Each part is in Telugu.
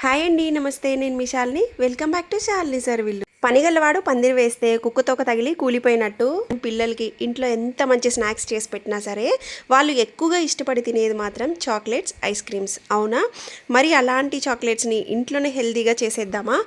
హాయ్ అండి, నమస్తే. నేను మీ Shalini. Welcome back to Shalini సర్విల్లు. పనిగలవాడు పందిరి వేస్తే కుక్కతోక తగిలి కూలిపోయినట్టు పిల్లలకి ఇంట్లో ఎంత మంచి స్నాక్స్ చేసి పెట్టినా సరే వాళ్ళు ఎక్కువగా ఇష్టపడి తినేది మాత్రం చాక్లెట్స్, ఐస్ క్రీమ్స్. అవునా? మరి అలాంటి చాక్లెట్స్ని ఇంట్లోనే హెల్తీగా చేసేద్దామా?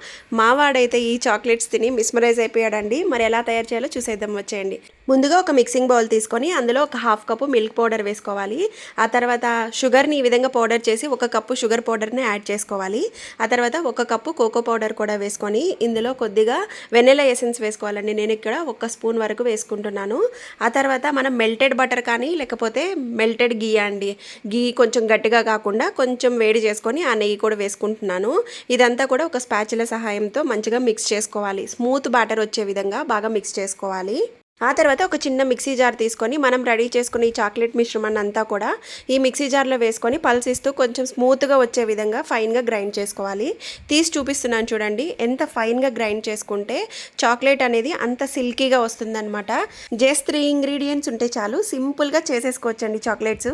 మావాడైతే ఈ చాక్లెట్స్ తిని మిస్మరైజ్ అయిపోయాడండి. మరి ఎలా తయారు చేయాలో చూసేద్దాం, వచ్చేయండి. ముందుగా ఒక మిక్సింగ్ బౌల్ తీసుకొని అందులో ఒక హాఫ్ కప్పు మిల్క్ పౌడర్ వేసుకోవాలి. ఆ తర్వాత షుగర్ని ఈ విధంగా పౌడర్ చేసి ఒక కప్పు షుగర్ పౌడర్ని యాడ్ చేసుకోవాలి. ఆ తర్వాత ఒక కప్పు కోకో పౌడర్ కూడా వేసుకొని ఇందులో కొద్దిగా వెనిలా ఎసెన్స్ వేసుకోవాలండి. నేను ఇక్కడ 1 స్పూన్ వరకు వేసుకుంటున్నాను. ఆ తర్వాత మనం మెల్టెడ్ బటర్ కానీ లేకపోతే మెల్టెడ్ గీ అండి, గీ కొంచెం గట్టిగా కాకుండా కొంచెం వేడి చేసుకొని ఆ నెయ్యి కూడా వేసుకుంటున్నాను. ఇదంతా కూడా ఒక స్పాచులా సహాయంతో మంచిగా మిక్స్ చేసుకోవాలి. స్మూత్ బ్యాటర్ వచ్చే విధంగా బాగా మిక్స్ చేసుకోవాలి. ఆ తర్వాత ఒక చిన్న మిక్సీ జార్ తీసుకొని మనం రెడీ చేసుకుని ఈ చాక్లెట్ మిశ్రమాన్ని అంతా కూడా ఈ మిక్సీ జార్లో వేసుకొని పల్స్ ఇస్తూ కొంచెం స్మూత్గా వచ్చే విధంగా ఫైన్గా గ్రైండ్ చేసుకోవాలి. తీసి చూపిస్తున్నాను చూడండి. ఎంత ఫైన్గా గ్రైండ్ చేసుకుంటే చాక్లెట్ అనేది అంత సిల్కీగా వస్తుందన్నమాట. జస్ట్ 3 ఇంగ్రీడియంట్స్ ఉంటే చాలు, సింపుల్గా చేసేసుకోవచ్చండి చాక్లెట్స్.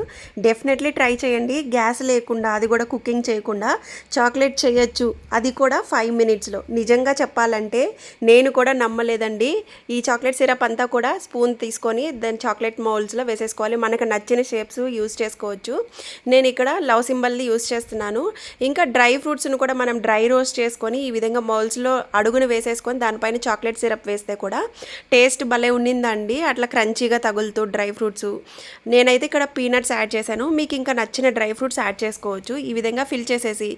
డెఫినెట్లీ ట్రై చేయండి. గ్యాస్ లేకుండా, అది కూడా కుకింగ్ చేయకుండా చాక్లెట్ చేయొచ్చు, అది కూడా 5 మినిట్స్లో. నిజంగా చెప్పాలంటే నేను కూడా నమ్మలేదండి. ఈ చాక్లెట్ సిరప్ అంతా కూడా స్పూన్ తీసుకొని దాని చాక్లెట్ మౌల్డ్స్లో వేసేసుకోవాలి. మనకు నచ్చిన షేప్స్ యూస్ చేసుకోవచ్చు. నేను ఇక్కడ లవ్ సింబల్ని యూస్ చేస్తున్నాను. ఇంకా డ్రై ఫ్రూట్స్ను కూడా మనం డ్రై రోస్ట్ చేసుకొని ఈ విధంగా మౌల్డ్స్లో అడుగును వేసేసుకొని దానిపైన చాక్లెట్ సిరప్ వేస్తే కూడా టేస్ట్ భలే ఉండిందండి. అట్లా క్రంచీగా తగులుతూ డ్రై ఫ్రూట్స్. నేనైతే ఇక్కడ పీనట్స్ యాడ్ చేశాను. మీకు ఇంకా నచ్చిన డ్రై ఫ్రూట్స్ యాడ్ చేసుకోవచ్చు. ఈ విధంగా ఫిల్ చేసేసి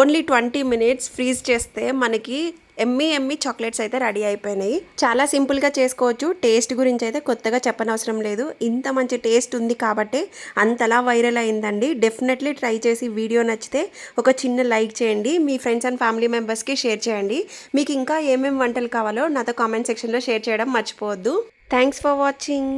ఓన్లీ 20 మినిట్స్ ఫ్రీజ్ చేస్తే మనకి ఎమ్మి చాక్లెట్స్ అయితే రెడీ అయిపోయినాయి. చాలా సింపుల్గా చేసుకోవచ్చు. టేస్ట్ గురించి అయితే కొత్తగా చెప్పనవసరం లేదు. ఇంత మంచి టేస్ట్ ఉంది కాబట్టి అంతలా వైరల్ అయిందండి. డెఫినెట్లీ ట్రై చేసి వీడియో నచ్చితే ఒక చిన్న లైక్ చేయండి. మీ ఫ్రెండ్స్ అండ్ ఫ్యామిలీ మెంబర్స్కి షేర్ చేయండి. మీకు ఇంకా ఏమేమి వంటలు కావాలో నాతో కామెంట్ సెక్షన్లో షేర్ చేయడం మర్చిపోవద్దు. Thanks for watching.